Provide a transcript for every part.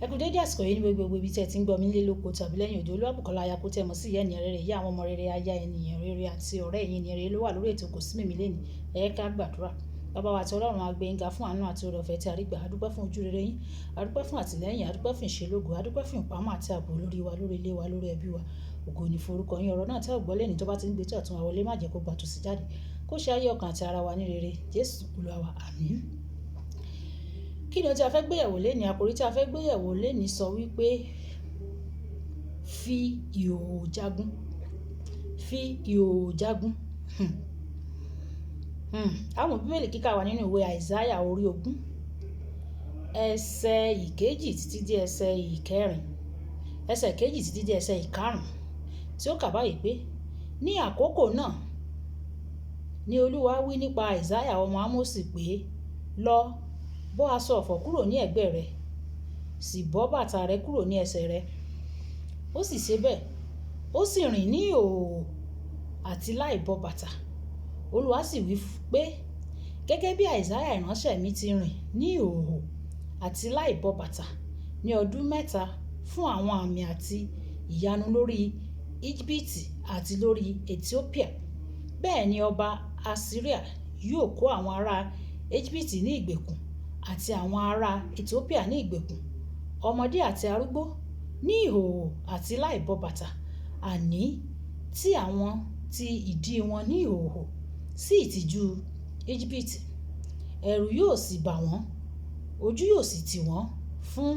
Ẹ kú dédé àsìkò yìí ní gbogbo ibi tí ẹ ti ń gbọ́ mi nílé lóko tàbí lẹ́yìn òde. Olúwàbùkọ́lá aya kó tẹ́ mọ sí ìyá ènìyàn rere, ìyá àwọn ọmọ rere, aya ènìyàn rere àti ọ̀rẹ́ ẹ̀yin ènìyàn rere ló wà lórí ètò Kò Sí Mèmí lẹ́nìí. Ẹ ká gbàdúrà. Bàbá wa àti Ọlọ́run a gbé yín ga fún àánú àti oore ọ̀fẹ́ tí a rí gbà. A dúpẹ́ fún ojú rere yín, a dúpẹ́ fún àtìlẹ́yìn, a dúpẹ́ fún ìṣelógo, a dúpẹ́ fún ìpamọ́ àti ààbò lórí wa, lórí ilé wa, lórí ẹbí wa. Ògo ni forúkọ yín. Ọ̀rọ̀ náà tẹ́ ò gbọ́ lẹ́nìí tó bá ti ń gbé tí ọ̀tún wa wọlé, má jẹ́ kó gba tòsí jáde. Kó ṣe ayé ọkàn àti ara wa ní rere. Jésù Olúwa wa, àmín. Kí ni o tí a fẹ́ gbéyẹ̀wò lénìí? Àkòrí tí a fẹ́ gbéyẹ̀wò lénìí sọ wípé fi ìhòòhò jagun. Fi ìhòòhò jagun. Àwọn bíbélì kíkà wà nínú ìwé Àìsáyà orí 20 ẹsẹ̀ ìkejì títí dé ẹsẹ̀ ìkẹrin, ẹsẹ̀ kejì títí dé ẹsẹ̀ ìkarùn, tí ó kà báyìí pé ní àkókò náà ni Olúwa wí nípa Àìsáyà ọmọ Ámósì pé lọ bọ́ aṣọ ọ̀fọ̀ kúrò ní ẹ̀gbẹ́ rẹ, sì bọ́ bàtà rẹ kúrò ní ẹsẹ̀ rẹ. Ó sì ṣe bẹ́ẹ̀, ó sì rìn ní ìhòòhò àti láì bọ́ bàtà. Olúwa sì wí pé gẹ́gẹ́ bí Àìsáyà ìránṣẹ́ mi ti rìn ní ìhòòhò àti láì bọ́ bàtà ní ọdún 3 fún àwọn àmì àti ìyanu lórí Íjíbítì àti lórí Etiópíà, bẹ́ẹ̀ ni ọba Asiria yóò kó àwọn ará Íjíbítì ní ìgbèkùn àti àwọn ará Etiópíà ní ìgbèkùn, ọmọdé àti arúgbó ní ìhòòhò àti láì bọ́ bàtà, àní tí àwọn ti ìdí wọn ní ìhòòhò sí ìtìjú Íjíbítì. Ẹ̀rù yóò sì bà wọ́n, ojú yóò sì tì wọ́n fún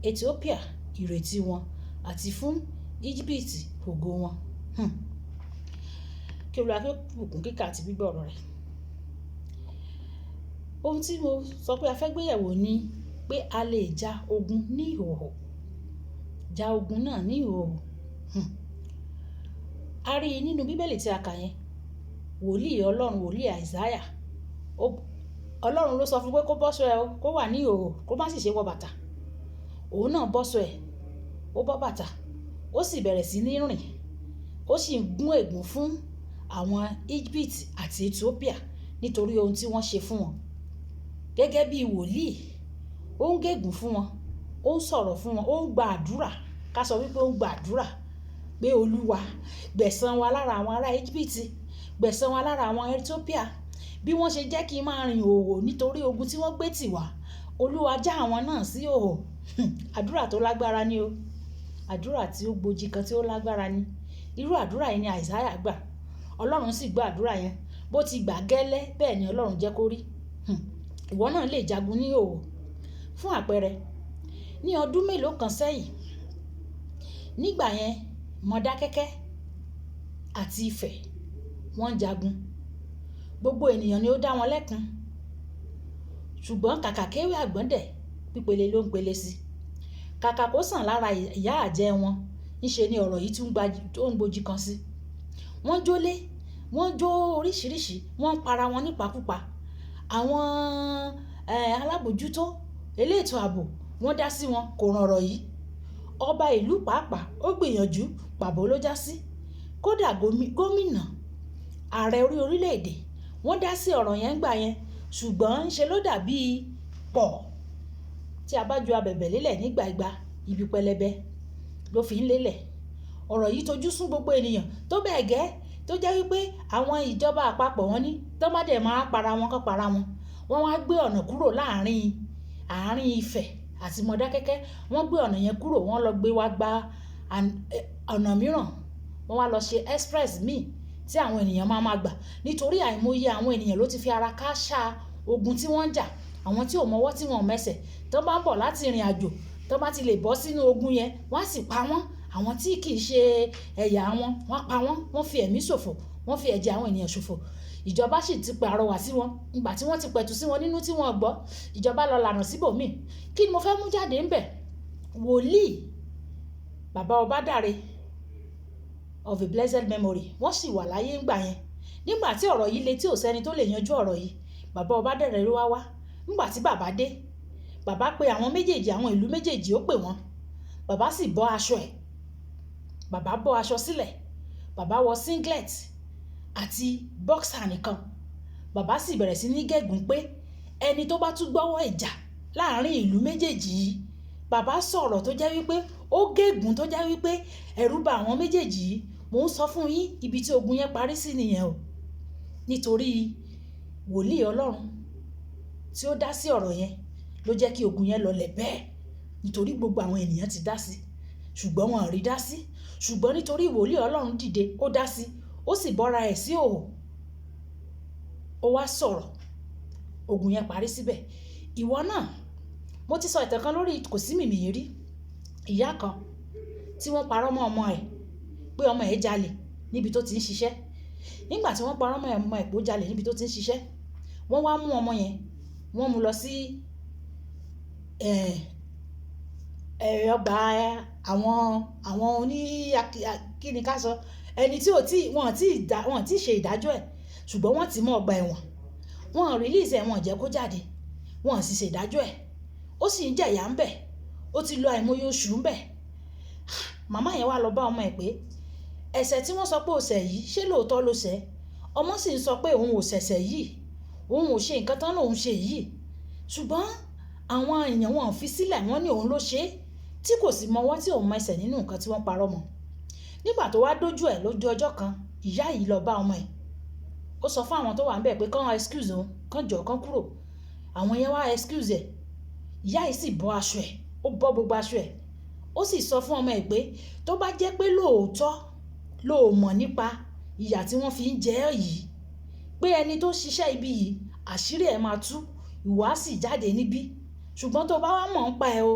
Etiópíà ìrètí wọn àti fún Íjíbítì ògo wọn. Kí Olúwa kí ó bùkún kíkà àti gbígbọ́ ọ̀rọ̀ rẹ̀. Ohun tí mo sọ pé a fẹ́ gbéyẹ̀wò ni pé a lè ja ogun ní ìhòòhò. Ja ogun náà ní ìhòòhò. A rí i nínú bíbélì tí a kà yẹn, wòlíì Ọlọ́run, wòlíì Àìsáyà, Ọlọ́run ló sọ fún pé kó bọ́ṣọ ẹ̀, kó wà ní ìhòòhò, kó má sì ṣe wọ bàtà. Òun náà bọ́ṣọ ẹ̀, ó bọ́ bàtà, ó sì bẹ̀rẹ̀ sí ní rìn, ó sì ń gún ègún fún àwọn Íjíbítì àti Etiópíà nítorí ohun tí wọ́n ṣe fún wọn. Gẹ́gẹ́ bí wòlíì, ó ń gégùn fún wọn, ó ń sọ̀rọ̀ fún wọn, ó ń gba àdúrà, ká sọ wípé ó ń gba àdúrà pé Olúwa gbẹ̀san wa lára àwọn ará Íjíbítì, gbẹ̀san wa lára àwọn Etiópíà, bí wọ́n ṣe jẹ́ kí n máa rìn ìhòòhò nítorí ogun tí wọ́n gbé tì wá. Olúwa já àwọn náà sí ìhòòhò. Àdúrà tó lágbára ni o. Àdúrà tí ó gbòjì kan tí ó lágbára ni. Irú àdúrà yẹn ni Àìsáyà gbà. Ọlọ́run sì gbọ́ àdúrà yẹn. Bó ti gbà gẹ́lẹ́ bẹ́ẹ̀ ni Ọlọ́run jẹ́ kó rí. Ìwọ náà lè jagun ní ìhòòhò. Fún àpẹẹrẹ, ní ọdún mélòó kan sẹ́yìn, nígbà yẹn Mọdákẹ́kẹ́ àti Ifẹ̀ wọ́n jagun. Gbogbo ènìyàn ni ó dá wọn lẹ́kun. Ṣùgbọ́n kàkà kéwé àgbọ̀ndẹ̀, pípele ló ń pele sí. Kàkà kó sàn lára ìyá àjẹ́ wọn, ńṣe ni ọ̀rọ̀ yìí tó ń gbòjì kan sí. Wọ́n jólé, wọ́n jó oríṣiríṣi, wọ́n para wọn nípakúpa. Àwọn alábòjútó elétò ààbò wọ́n dá sí wọn, kò ràn ọ̀rọ̀ yìí. Ọba ìlú pàápàá ó gbìyànjú, pàbó ló já sí. Kódà gómìnà, ààrẹ orílẹ̀-èdè, wọ́n dá sí ọ̀rọ̀ yẹn gbà yẹn, ṣùgbọ́n ńṣe ló dàbí pọ̀ tí a bá ju abẹ̀bẹ̀ lélẹ̀ nígbà ìgbà, ibi pẹlẹbẹ ló fi ń lélẹ̀. Ọ̀rọ̀ yìí tojú sún gbogbo ènìyàn tó bẹ́ẹ̀ gẹ́ tó jẹ́ wípé àwọn ìjọba àpapọ̀ wọn ní tó má dẹ̀ máa para wọn kán para wọn. Wọ́n wá gbé ọ̀nà kúrò àárín Ifẹ̀ àti Mọdákẹ́kẹ́. Wọ́n gbé ọ̀nà yẹn kúrò, wọ́n lọ gbé wá gba ọ̀nà mìíràn. Wọ́n wá lọ ṣe express míì tí àwọn ènìyàn máa gbà, nítorí àìmọye àwọn ènìyàn ló ti fi ara kááṣá ogun tí wọ́n ń jà. Àwọn tí ò mọwọ́ tí wọ́n mẹsẹ̀ tó bá ń bọ̀ láti ìrìn àjò, tó bá ti lè bọ́ sínú ogun yẹn, wọ́n á sì pa wọ́n. Àwọn tí kì í ṣe ẹ̀yà wọn, wọ́n pa wọ́n, wọ́n fi ẹ̀mí ṣòfò, wọ́n fi ẹ̀jẹ̀ àwọn ènìyàn ṣòfò. Ìjọba sì ti pàrọwà sí wọn. Ìgbà tí wọ́n ti pẹ̀tù sí wọn nínú tí wọ́n gbọ́, ìjọba lọ lànà síbòmíì. Kí ni mo fẹ́ mú jáde ńbẹ̀? Wòlíì bàbá Ọbádáre of a blessed memory, wọ́n sì wà láyé ńgbà yẹn. Nígbà tí ọ̀rọ̀ yìí le tí ò sẹ́ni tó lè yanjú ọ̀rọ̀ yìí, bàbá Ọbádáre ló wá. Nígbà tí bàbá dé, bàbá pe àwọn méjèèjì, àwọn ìlú méjèèjì, ó pè wọ́n. Bàbá sì bọ́ aṣọ ẹ̀. Bàbá bọ́ aṣọ sílẹ̀. Bàbá wọ singlet àti boxer nìkan. Bàbá sì bẹ̀rẹ̀ sí ní gégùn pé ẹni tó bá tún gbọ́wọ́ ìjà láàrin ìlú méjèèjì yìí bàbá sọ̀rọ̀ tó jẹ́ wípé ó gégùn tó jẹ́ wípé ẹ̀rù bà àwọn méjèèjì yìí. Mò ń sọ fún yín ibi tí ogun yẹn parí sí nìyẹn o, nítorí wòlíì Ọlọ́run tí ó dá sí ọ̀rọ̀ yẹn ló jẹ́ kí ogun yẹn lọlẹ̀ bẹ́ẹ̀, nítorí gbogbo àwọn ènìyàn ti dá sí ṣùgbọ́n wọn ò rí dá sí, ṣùgbọ́n nítorí wòlíì Ọlọ́run dìde ó dá sí, ó sì bọ́ra ẹ̀ sí òhò, ó wá sọ̀rọ̀, ogun yẹn parí síbẹ̀. Ìwọ náà, mo ti sọ ìtàn kan lórí kò sí mìmì rí, ìyá kan tí wọ́n parọ́ mọ́ ọmọ ẹ̀ pé ọmọ ẹ̀ jalè níbi tó ti ń ṣiṣẹ́. Nígbà tí wọ́n parọ́ mọ́ ọmọ ẹ̀ pé ó jalè níbi tó ti ń ṣiṣẹ́, wọ́n wá mú ọmọ yẹn, wọ́n mú lọ sí ọgbà àwọn oní kíni ká sọ, ẹni tí wọ́n ti ṣe ìdájọ́ ẹ̀ ṣùgbọ́n wọ́n ti mọ́ ọgbà ẹ̀wọ̀n, wọ́n release ẹ̀, wọ́n jẹ́ kó jáde, wọ́n sì ṣe ìdájọ́ ẹ̀, ó sì ń jẹ̀yà ń bẹ̀, ó ti lọ àìmọye oṣù ń bẹ̀. Màmá yẹn wá lọ bá ọmọ ẹ̀ pé ẹ̀ṣẹ̀ tí wọ́n sọ pé ó ṣẹ̀ yìí ṣé lóòótọ́ ló ṣẹ̀? Ọmọ sì ń sọ pé òun ò ṣẹ̀ṣẹ̀ yìí, òun ò ṣe nǹkan tán lòun ṣe yìí, ṣùgbọ́n àwọn èèyàn wọn fi sílẹ̀, wọ́n ní òun ló ṣe é, tí kò sì mọwọ́ tí òun mọ ẹsẹ̀ nínú nǹkan tí wọ́n parọ́ mọ́. Nígbà tó wá dójú ẹ̀ lójú ọjọ́ kan, ìyá yìí lọ bá ọmọ ẹ̀, ó sọ fún àwọn tó wà ń bẹ̀ pé kán excuse òun, kán jọ kán kúrò. Àwọn yẹn wá excuse ẹ̀, ìyá yìí sì bọ́ aṣọ ẹ̀, ó bọ́ gbogbo aṣọ ẹ̀, ó sì sọ fún ọmọ ẹ̀ pé tó bá jẹ́ pé lóòótọ́ ló mọ̀ nípa ìyà tí wọ́n fi ń jẹ ẹ́ yìí, pé ẹni tó ṣiṣẹ́ ibi yìí àṣírí ẹ̀ máa tú, ìwà sì jáde níbí, ṣùgbọ́n tó bá wá mọ̀ ń pa ẹ o.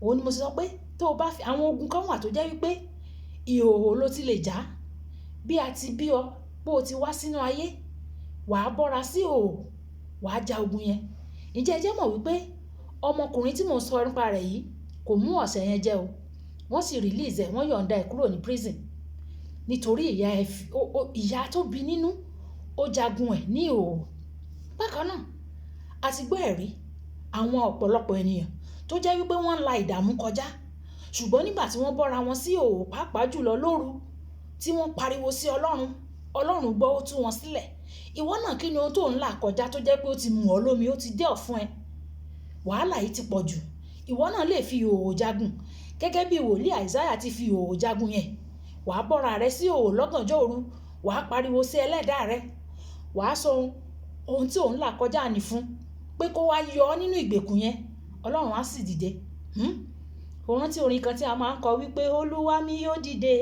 Òun ni mo sọ pé tó bá fi àwọn ogun kan wà tó jẹ́ wípé ìhòòhò ló ti lè já, bí a ti bí ọ bó o ti wá sínú ayé, wàá bọ́ra sí ìhòòhò, wàá ja ogun yẹn. Ǹjẹ́ ẹ jẹ́ mọ̀ wípé ọmọkùnrin tí mò ń sọ nípa rẹ̀ yìí kò mú ọ̀sẹ̀ yẹn jẹ o, wọ́n sì release ẹ̀, wọ́n yọ̀ǹda ẹ̀ kúrò ní prison nítorí ìyá tó bí nínú ó jagun ẹ̀ ní ìhòòhò. Bákan náà a ti gbọ́ ẹ̀rí àwọn ọ̀pọ̀lọpọ̀ ènìyàn tó jẹ́ wípé wọ́n ń la ìdààmú kọjá, ṣùgbọ́n nígbà tí wọ́n bọ́ra wọn sí ìhòòhò, pàápàá jùlọ lóru, tí wọ́n pariwo sí Ọlọ́run, Ọlọ́run gbọ́, ó tú wọn sílẹ̀. Ìwọ náà kí ni ohun tó ń là kọjá tó jẹ́ pé ó ti mú ọ lómi, ó ti dé ọ̀fun ẹ, wàhálà yìí ti pọ̀ jù. Ìwọ náà lè fi ìhòòhò jagun gẹ́gẹ́ bí wòlíì Àìsáyà ti fi ìhòòhò jagun yẹn. Wàá bọ́ra rẹ sí ìhòòhò lọ́gànjọ́ òru, wàá pariwo sí ẹlẹ́dàá rẹ, wàá sọ ohun tí òun là kọjá ní fún pé kó wá yọ ọ́ nínú ìgbèkùn yẹn, Ọlọ́run á sì dìde. Ó rántí orin kan tí a máa ń kọ wípé Olúwa mi yóò dìde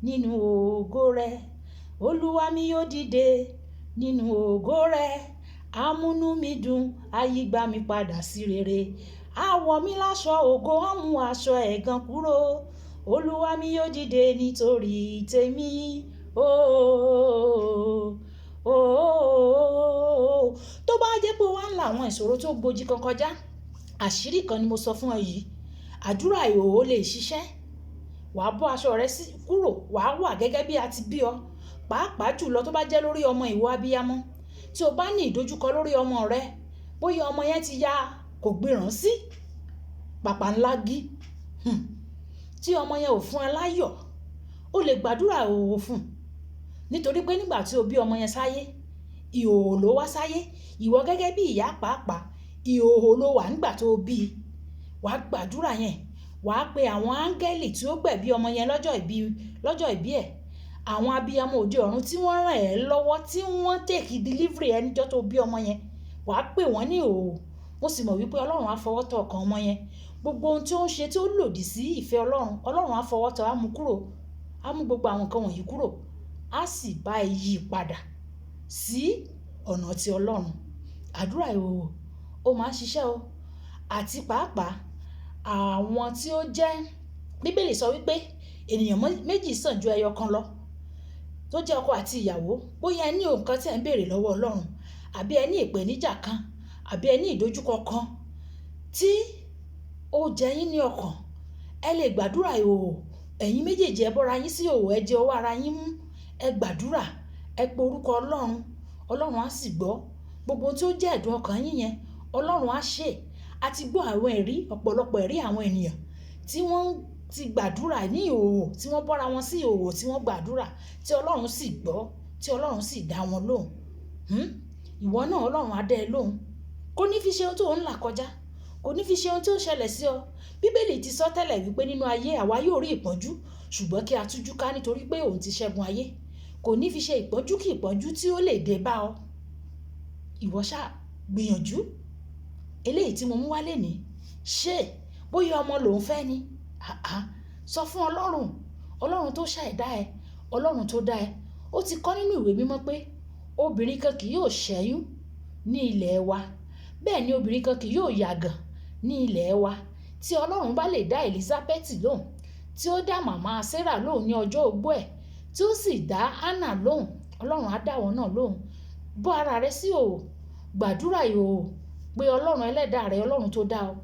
nínú ògo rẹ̀, Olúwa mi yóò dìde nínú ògo rẹ̀, á múnú mi dùn, á yí gbà mí padà sí rere, á wọ̀ mí láṣọ ògo, á mú aṣọ ẹ̀gàn kúrò, Olúwa mi yóò dìde nítorí tèmi, tó bá jẹ́ pé wàá ń la àwọn ìṣòro tó gbòjì kan kọjá, àṣírí kan ni mo sọ fún ẹ yìí, àdúrà ìhòòhò lè ṣiṣẹ́. Wàá bọ́ aṣọ rẹ kúrò, wàá wà gẹ́gẹ́ bí a ti bí ọ, pàápàá jùlọ tó bá jẹ́ lórí ọmọ ìwọ abiyamọ. Tí o bá ní ìdojúkọ lórí ọmọ rẹ, bóyá ọmọ yẹn ti ya kò gbéràn sí pàpà ńlá gí, tí ọmọ yẹn ò fún ẹ láyọ̀, o lè gbàdúrà ìhòòhò fún, nítorí pé nígbà tí o bí ọmọ yẹn sáyé, ìhòòhò ló wá sáyé. Ìwọ gẹ́gẹ́ bí ìyá pàápàá, ìhòòhò ló wà nígbà tó bí i. Wàá gbàdúrà yẹn, wàá pe àwọn áńgẹ́lì tí ó gbẹ̀bí ọmọ yẹn lọ́jọ́ ìbí ẹ̀, àwọn abiyamọ òde ọ̀run tí wọ́n ràn ẹ́ lọ́wọ́, tí wọ́n take delivery ẹ níjọ́ tó bí ọmọ yẹn, wàá pè wọ́n ní ìhòòhò. Mo sì mọ̀ wípé Ọlọ́run á fọwọ́ tọ́ ọkàn ọmọ yẹn, gbogbo ohun tí ó ń ṣe tí ó lòdì sí ìfẹ́ Ọlọ́run, Ọlọ́run á fọwọ́ tọ́, á mú kúrò, á mú gbogbo àwọn nǹkan wọ̀nyí kúrò, á sì bá ẹ yí padà sí ọ̀nà ti Ọlọ́run. Àdúrà ìhòòhò ó máa ń ṣiṣẹ́ o. Àti pàápàá àwọn tí ó jẹ́, Bíbélì sọ wípé ènìyàn méjì sàn ju ẹyọ kan lọ, tó jẹ́ ọkọ àti ìyàwó. Bóyá ẹ ní nǹkan tí ẹ ń béèrè lọ́wọ́ Ọlọ́run, àbí ẹ ní ìpèníjà kan, àbí ẹ ní ìdojúkọ kan tí ó jẹ yín ní ọkàn, ẹ lè gbàdúrà ìhòòhò. Ẹ̀yin méjèèjì ẹ bọ́ra yín sí ìhòòhò, ẹ jẹ ọwọ́ ara yín mú, ẹ gbàdúrà, ẹ pe orúkọ Ọlọ́run, Ọlọ́run á sì gbọ́ gbogbo tí ó jẹ́ ẹ̀dùn ọkàn yín yẹn, Ọlọ́run á ṣe. A ti gbọ́ àwọn ẹ̀rí, ọ̀pọ̀lọpọ̀ ẹ̀rí àwọn ènìyàn tí wọ́n ti gbàdúrà ní ìhòòhò, tí wọ́n bọ́ra wọn sí ìhòòhò, tí wọ́n gbàdúrà, tí Ọlọ́run sì gbọ́, tí Ọlọ́run sì dá wọn lóhùn. Ìwọ náà Ọlọ́run á dá ẹ lóhùn. Kò ní fi ṣe ohun tó ń là kọjá, kò ní fi ṣe ohun tí ó ṣẹlẹ̀ sí ọ. Bíbélì ti sọ tẹ́lẹ̀ wípé nínú ayé àwa yóò rí ìpọ́njú, ṣùgbọ́n kí a tújú ká nítorí pé òun ti ṣẹ́gun ayé. Kò ní fi ṣe ìpọ́njú kí ìpọ́njú tí ó lè dé bá ọ. Ìwọ ṣáà gbìyànjú. Eléyìí tí mo mú wá lénìí, ṣé bóyá ọmọ lòun fẹ́ ni? Sọ fún Ọlọ́run tó ṣẹ̀dá ẹ, Ọlọ́run tó dá ẹ. Ó ti kọ́ nínú ìwé mímọ́ pé obìnrin kan kì yóò ṣẹ́yún ní ilẹ̀ wa. Bẹ́ẹ̀ ni obìnrin kan kì yóò yàgàn ní ilẹ̀ wa. Tí Ọlọ́run bá lè dá Elizabeth lóhùn, tí ó dá màmá Sarah lóhùn ní ọjọ́ ogbó ẹ̀, tí ó sì dá Hannah lóhùn, Ọlọ́run á dá wọn náà lóhùn. Bọ́ ara rẹ sí ìhòhò, gbàdúrà ìhòhò, pé Ọlọ́run ẹlẹ́dàá rẹ, Ọlọ́run tó dá ọ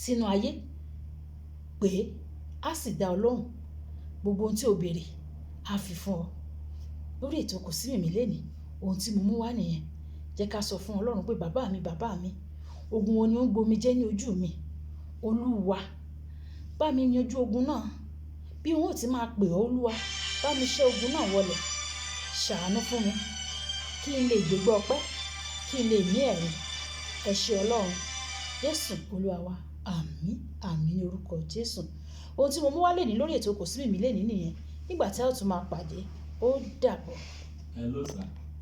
sínú ayé, pé á sì dá ọ lóhùn. Gbogbo ohun tí o béèrè á fi fún ọ. Lórí ètò Kò sí Mìmí lénìí, ohun tí mo mú wá nìyẹn. Jẹ́ ká sọ fún Ọlọ́run pé bàbá mi, ogun wo ni ó ń gbomi jẹ́ ní ojú mi? Olúwa, bá mi yanjú ogun náà. Bí wọn ò ti máa pè ọ́ Olúwa, bá mi ṣẹ́ ogun náà wọlẹ̀. Ṣàánú fún mi kí n lè gbégbá ọpẹ́, kí n lè ní ẹ̀rí. Ẹ ṣé Ọlọ́run. Jésù Olúwa wa. Àmín, àmín ní orúkọ Jésù. Ohun tí mo mú wá lénìí lórí ètò Kò sí Mìmí lénìí nìyẹn. Nígbà tí a ó tún máa pàdé, ó dàbọ̀. Hello sir.